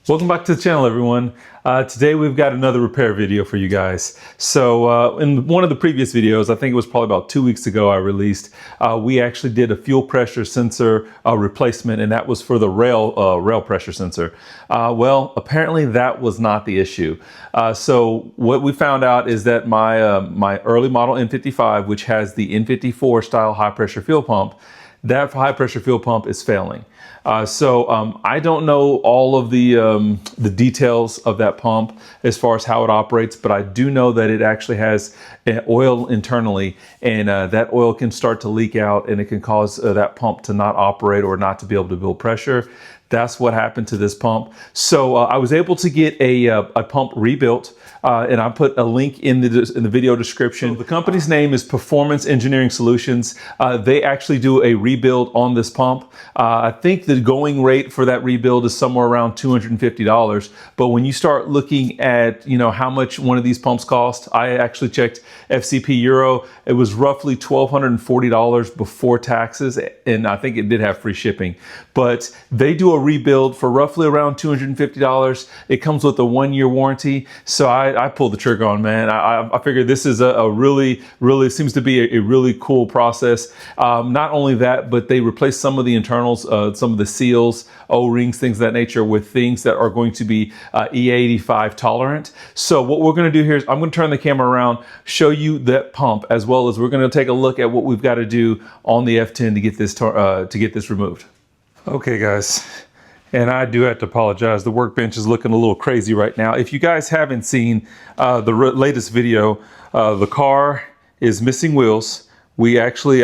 Welcome back to the channel, everyone. Today we've got another repair video for you guys. So in one of the previous videos, I think it was probably about 2 weeks ago I released, we actually did a fuel pressure sensor replacement, and that was for the rail pressure sensor. Well, apparently that was not the issue. So what we found out is that my early model N55, which has the N54 style high pressure fuel pump, that high pressure fuel pump is failing. I don't know all of the details of that pump as far as how it operates, but I do know that it actually has oil internally, and that oil can start to leak out, and it can cause that pump to not operate or not to be able to build pressure. That's what happened to this pump. So I was able to get a pump rebuilt, and I put a link in the video description. So the company's name is Performance Engineering Solutions. They actually do a rebuild on this pump. I think the going rate for that rebuild is somewhere around $250. But when you start looking at how much one of these pumps cost, I actually checked FCP Euro. It was roughly $1,240 before taxes, and I think it did have free shipping. But they do a rebuild for roughly around $250. It comes with a 1-year warranty. So I pulled the trigger on, man. I figured this is a really seems to be a really cool process. Not only that, but they replace some of the internals, some of the seals, O-rings, things of that nature, with things that are going to be E85 tolerant. So what we're going to do here is I'm going to turn the camera around, show you that pump, as well as we're going to take a look at what we've got to do on the F10 to get this removed. Okay, guys. And I do have to apologize. The workbench is looking a little crazy right now. If you guys haven't seen the latest video, the car is missing wheels. I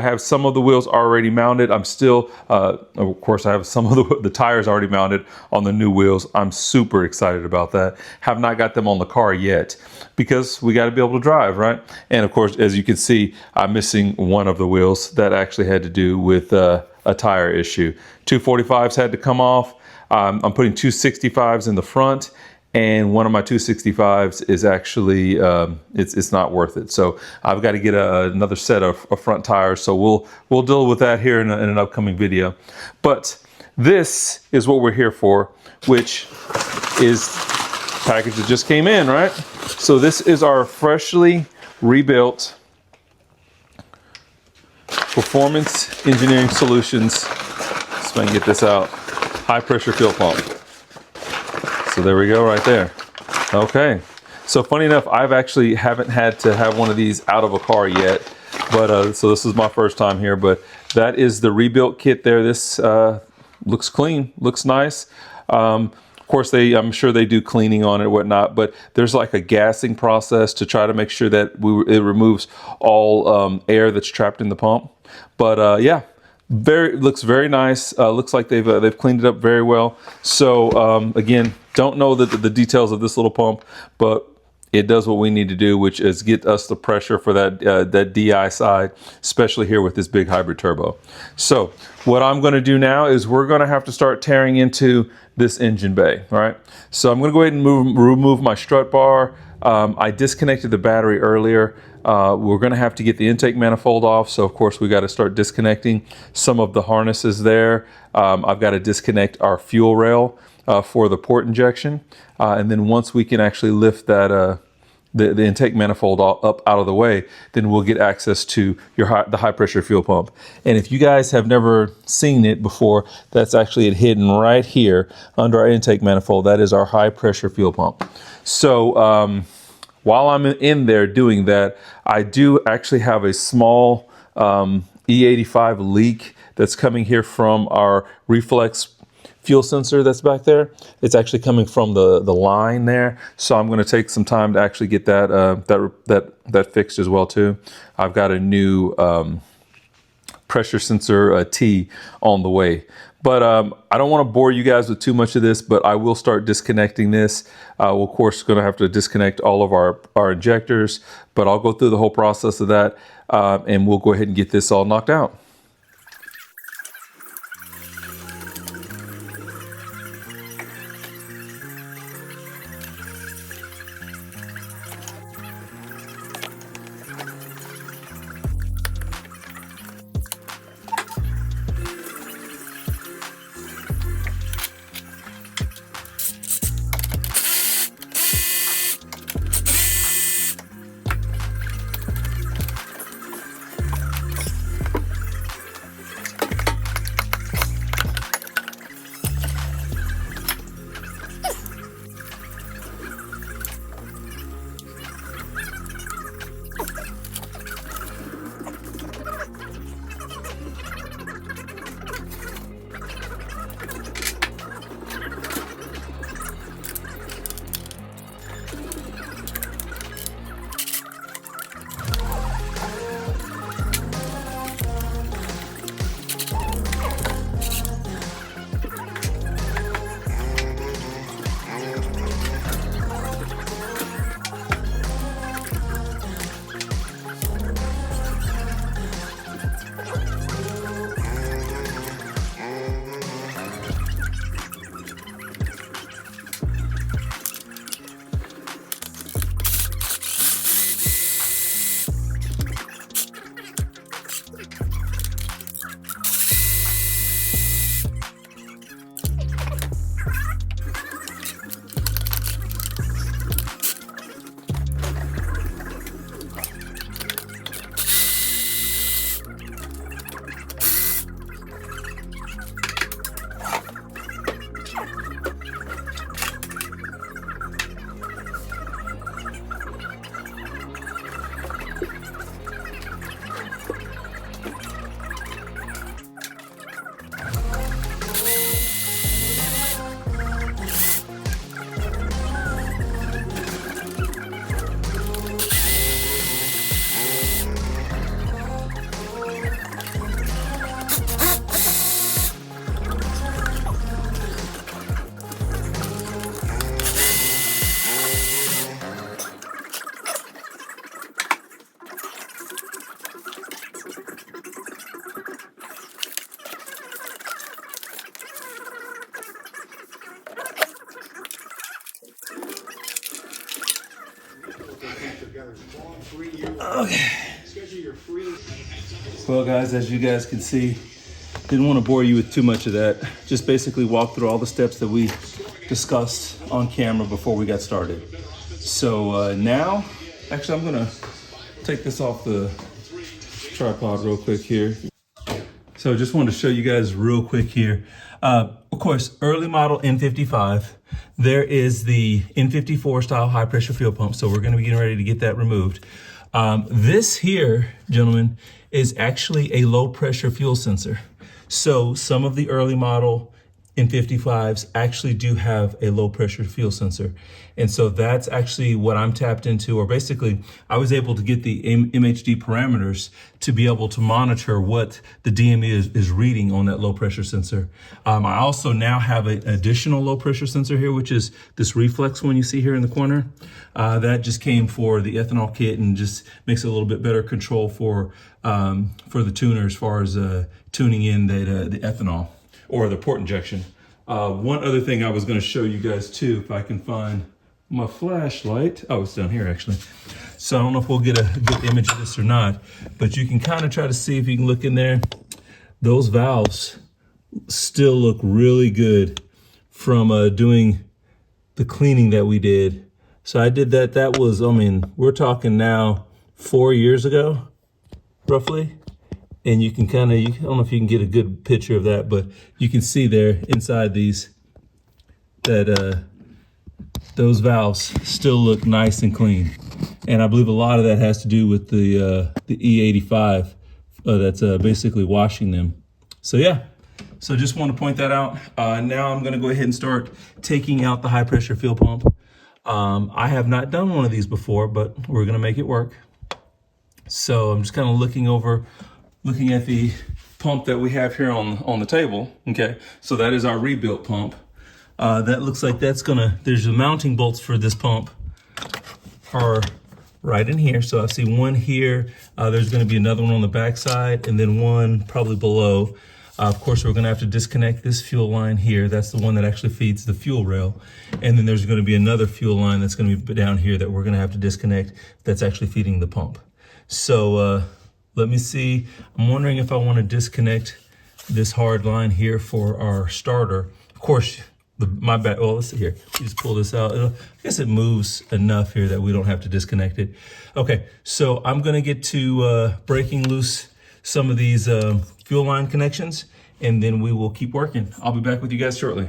have some of the wheels already mounted. I'm still, of course, I have some of the tires already mounted on the new wheels. I'm super excited about that. Have not got them on the car yet because we got to be able to drive, right? And of course, as you can see, I'm missing one of the wheels that actually had to do with a tire issue. 245s had to come off. I'm putting 265s in the front, and one of my 265s is actually it's not worth it. So I've got to get another set of front tires. So we'll deal with that here in an upcoming video. But this is what we're here for, which is package that just came in, right? So this is our freshly rebuilt Performance Engineering Solutions. Let's see if I can get this out. High pressure fuel pump. So there we go right there. Okay. So funny enough, haven't had to have one of these out of a car yet, but so this is my first time here, but that is the rebuilt kit there. This looks clean, looks nice. Of course, I'm sure they do cleaning on it and whatnot, but there's like a gassing process to try to make sure that it removes all air that's trapped in the pump. But yeah. Looks very nice. Looks like they've cleaned it up very well. So again, don't know the details of this little pump, but it does what we need to do, which is get us the pressure for that DI side, especially here with this big hybrid turbo. So what I'm going to do now is we're going to have to start tearing into this engine bay. All right. So I'm going to go ahead and remove my strut bar. I disconnected the battery earlier. We're going to have to get the intake manifold off. So of course we got to start disconnecting some of the harnesses there. I've got to disconnect our fuel rail for the port injection. And then once we can actually lift that the intake manifold up out of the way, then we'll get access to the high pressure fuel pump. And if you guys have never seen it before, that's actually hidden right here under our intake manifold. That is our high pressure fuel pump. So while I'm in there doing that, I do actually have a small E85 leak that's coming here from our reflex fuel sensor that's back there. It's actually coming from the line there. So I'm going to take some time to actually get that fixed as well too. I've got a new pressure sensor T on the way. But I don't want to bore you guys with too much of this, but I will start disconnecting this. We're of course going to have to disconnect all of our injectors, but I'll go through the whole process of that, and we'll go ahead and get this all knocked out. Okay. Well guys, as you guys can see, didn't want to bore you with too much of that. Just basically walk through all the steps that we discussed on camera before we got started. So now, actually I'm gonna take this off the tripod real quick here. So just wanted to show you guys real quick here. Of course, early model N55, there is the N54 style high pressure fuel pump. So we're gonna be getting ready to get that removed. This here, gentlemen, is actually a low pressure fuel sensor. So some of the early model N55s actually do have a low pressure fuel sensor. And so that's actually what I'm tapped into, or basically I was able to get the MHD parameters to be able to monitor what the DME is reading on that low pressure sensor. I also now have an additional low pressure sensor here, which is this reflex one you see here in the corner. That just came for the ethanol kit and just makes it a little bit better control for the tuner as far as tuning in the ethanol or the port injection. One other thing I was going to show you guys too, if I can find my flashlight. Oh, it's down here actually. So I don't know if we'll get a good image of this or not, but you can kind of try to see if you can look in there. Those valves still look really good from doing the cleaning that we did. So I did that. That was, I mean, we're talking now 4 years ago, roughly. And you can kind of, I don't know if you can get a good picture of that, but you can see there inside these that those valves still look nice and clean. And I believe a lot of that has to do with the E85 that's basically washing them. So yeah, so just want to point that out. Now I'm going to go ahead and start taking out the high pressure fuel pump. I have not done one of these before, but we're going to make it work. So I'm just kind of looking at the pump that we have here on the table. Okay, so that is our rebuilt pump. That looks like that's there's the mounting bolts for this pump are right in here. So I see one here. There's gonna be another one on the back side and then one probably below. Of course, we're gonna have to disconnect this fuel line here. That's the one that actually feeds the fuel rail. And then there's gonna be another fuel line that's gonna be down here that we're gonna have to disconnect that's actually feeding the pump. So, let me see. I'm wondering if I want to disconnect this hard line here for our starter. Of course, let's see here. You just pull this out. I guess it moves enough here that we don't have to disconnect it. Okay, so I'm going to get to breaking loose some of these fuel line connections, and then we will keep working. I'll be back with you guys shortly.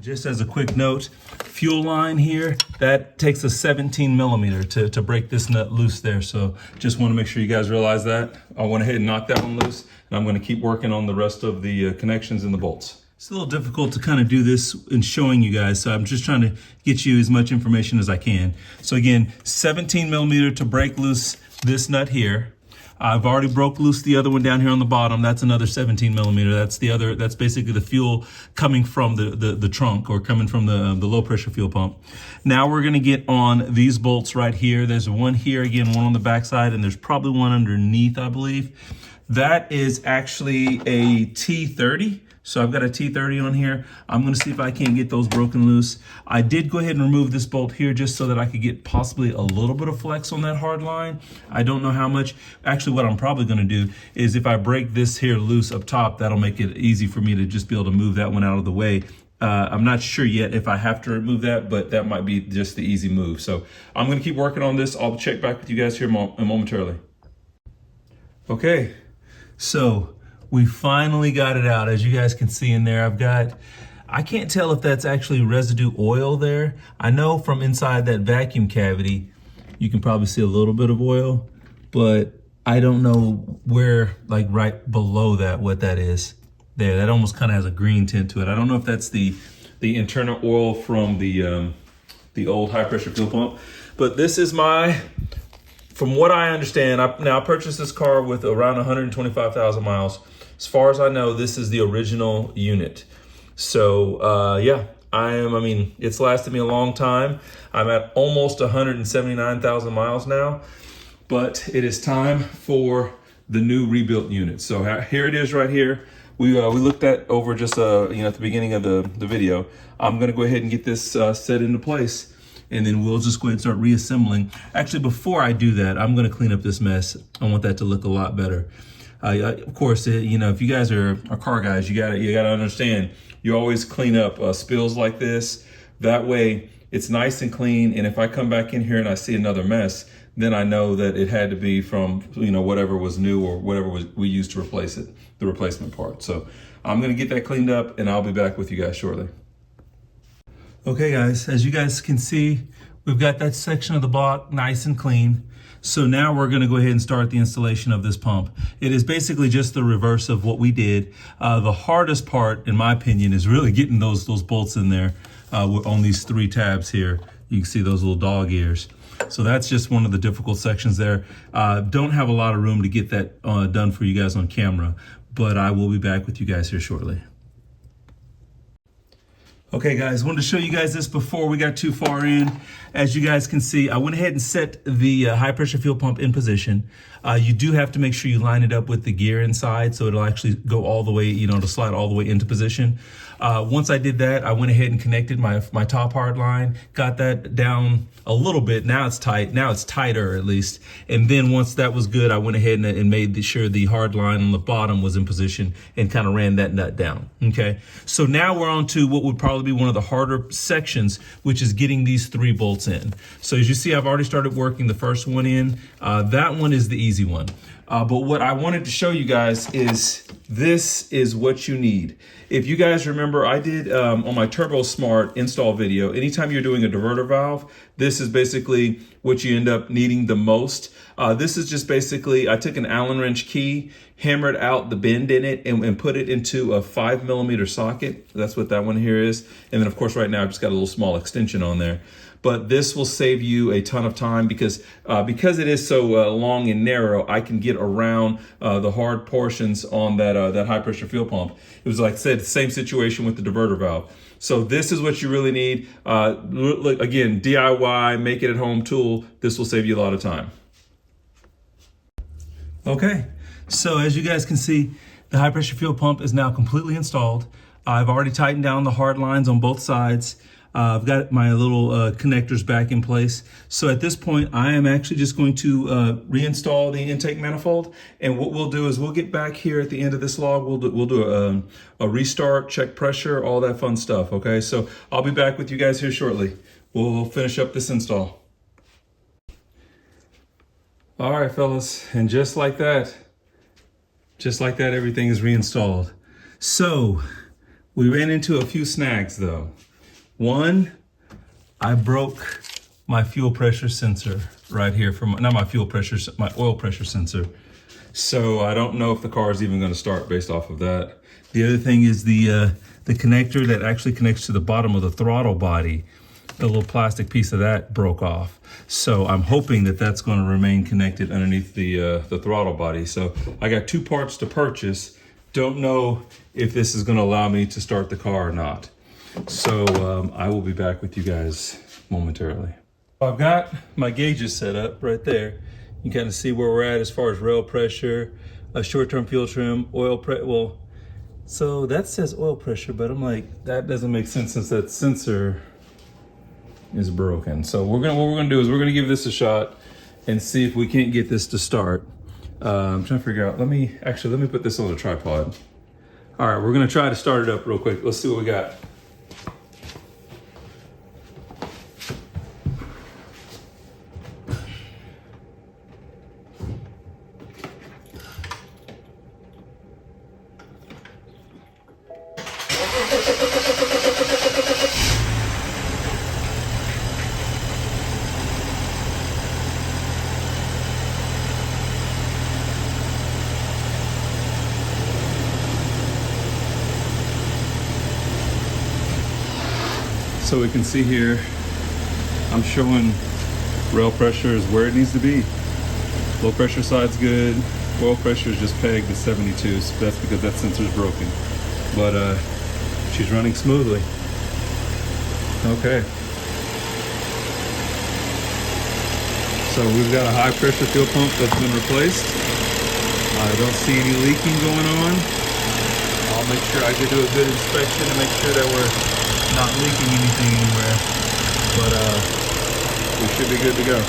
Just as a quick note, fuel line here, that takes a 17 millimeter to break this nut loose there. So just want to make sure you guys realize that. I went ahead and knocked that one loose, and I'm going to keep working on the rest of the connections and the bolts. It's a little difficult to kind of do this in showing you guys, so I'm just trying to get you as much information as I can. So again, 17 millimeter to break loose this nut here. I've already broke loose the other one down here on the bottom. That's another 17 millimeter. That's basically the fuel coming from the trunk, or coming from the low pressure fuel pump. Now we're gonna get on these bolts right here. There's one here, again, one on the back side, and there's probably one underneath, I believe. That is actually a T30. So I've got a T30 on here. I'm gonna see if I can't get those broken loose. I did go ahead and remove this bolt here just so that I could get possibly a little bit of flex on that hard line. I don't know how much. Actually, what I'm probably gonna do is if I break this here loose up top, that'll make it easy for me to just be able to move that one out of the way. I'm not sure yet if I have to remove that, but that might be just the easy move. So I'm gonna keep working on this. I'll check back with you guys here momentarily. Okay, so we finally got it out. As you guys can see in there, I can't tell if that's actually residue oil there. I know from inside that vacuum cavity, you can probably see a little bit of oil, but I don't know where, like right below that, what that is there. That almost kind of has a green tint to it. I don't know if that's the internal oil from the old high pressure fuel pump, but this is from what I understand, I purchased this car with around 125,000 miles. As far as I know, this is the original unit. So yeah, it's lasted me a long time. I'm at almost 179,000 miles now, but it is time for the new rebuilt unit. So here it is right here. We looked at over just at the beginning of the video. I'm gonna go ahead and get this set into place. and then we'll just go ahead and start reassembling. Actually, before I do that, I'm gonna clean up this mess. I want that to look a lot better. Of course, you know, if you guys are car guys, you gotta understand, you always clean up spills like this. That way, it's nice and clean, and if I come back in here and I see another mess, then I know that it had to be from, you know, whatever was new or whatever we used to replace it, the replacement part. So I'm gonna get that cleaned up and I'll be back with you guys shortly. Okay guys, as you guys can see, we've got that section of the block nice and clean. So now we're gonna go ahead and start the installation of this pump. It is basically just the reverse of what we did. The hardest part, in my opinion, is really getting those bolts in there on these 3 tabs here. You can see those little dog ears. So that's just one of the difficult sections there. Don't have a lot of room to get that done for you guys on camera, but I will be back with you guys here shortly. Okay guys, wanted to show you guys this before we got too far in. As you guys can see, I went ahead and set the high pressure fuel pump in position. You do have to make sure you line it up with the gear inside so it'll actually go all the way, you know, to slide all the way into position. Once I did that, I went ahead and connected my top hard line, got that down a little bit. Now it's tight, now it's tighter at least. And then once that was good, I went ahead and made sure the hard line on the bottom was in position and kind of ran that nut down, okay? So now we're on to what would probably be one of the harder sections, which is getting these 3 bolts in. So as you see, I've already started working the first one in. That one is the easy one. But what I wanted to show you guys is this is what you need. If you guys remember, I did on my Turbo Smart install video, anytime you're doing a diverter valve, this is basically what you end up needing the most. This is just basically, I took an Allen wrench key, hammered out the bend in it, and put it into a 5mm socket. That's what that one here is. And then of course right now I've just got a little small extension on there. But this will save you a ton of time because it is so long and narrow, I can get around the hard portions on that high pressure fuel pump. It was, like I said, the same situation with the diverter valve. So this is what you really need. Again, DIY, make it at home tool. This will save you a lot of time. Okay, so as you guys can see, the high pressure fuel pump is now completely installed. I've already tightened down the hard lines on both sides. I've got my little connectors back in place. So at this point, I am actually just going to reinstall the intake manifold. And what we'll do is we'll get back here at the end of this log. We'll do a restart, check pressure, all that fun stuff, okay? So I'll be back with you guys here shortly. We'll finish up this install. All right, fellas, and just like that, everything is reinstalled. So we ran into a few snags though. One, I broke my fuel pressure sensor right here not my fuel pressure, my oil pressure sensor. So I don't know if the car is even going to start based off of that. The other thing is the connector that actually connects to the bottom of the throttle body. The little plastic piece of that broke off. So I'm hoping that that's going to remain connected underneath the throttle body. So I got 2 parts to purchase. Don't know if this is going to allow me to start the car or not. So I will be back with you guys momentarily. I've got my gauges set up right there. You can kind of see where we're at as far as rail pressure, a short-term fuel trim, oil pressure. Well, so that says oil pressure, but I'm like, that doesn't make sense since that sensor is broken. So what we're gonna do is we're gonna give this a shot and see if we can't get this to start. I'm trying to figure out, let me put this on a tripod. All right, we're gonna try to start it up real quick. Let's see what we got. So we can see here, I'm showing rail pressure is where it needs to be. Low pressure side's good. Oil pressure is just pegged to 72, so that's because that sensor is broken. But she's running smoothly. Okay. So we've got a high pressure fuel pump that's been replaced. I don't see any leaking going on. I'll make sure I can do a good inspection to make sure that we're not leaking anything anywhere. But we should be good to go.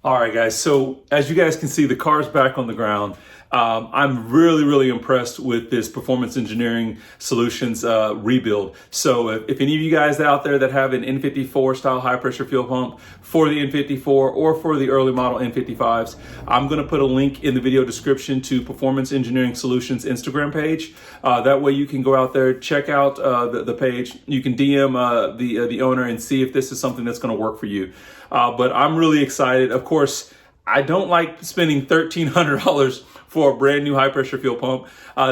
All right, guys, so as you guys can see, the car's back on the ground. I'm really impressed with this Performance Engineering Solutions rebuild. So if any of you guys out there that have an N54 style high pressure fuel pump for the N54 or for the early model N55s, I'm going to put a link in the video description to Performance Engineering Solutions Instagram page. That way you can go out there, check out the page. You can DM the owner and see if this is something that's going to work for you. But I'm really excited. Of course, I don't like spending $1,300 for a brand new high pressure fuel pump.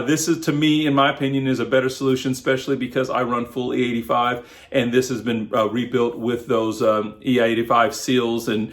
This is, to me, in my opinion, is a better solution, especially because I run full E85, and this has been rebuilt with those E85 seals and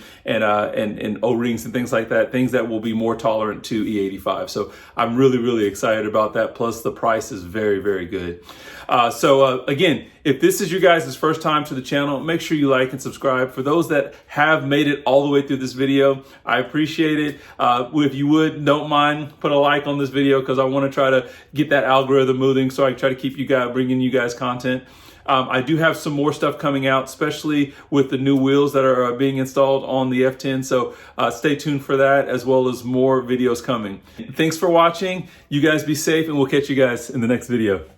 O-rings and things like that, things that will be more tolerant to E85. So I'm really excited about that. Plus the price is very good. Again, if this is your guys' first time to the channel, make sure you like and subscribe. For those that have made it all the way through this video, I appreciate it. If you would, don't mind, put a like on this video, because I want to try to get that algorithm moving so I can try to keep you guys, bringing you guys content. I do have some more stuff coming out, especially with the new wheels that are being installed on the F10. So stay tuned for that, as well as more videos coming. Thanks for watching. You guys be safe, and we'll catch you guys in the next video.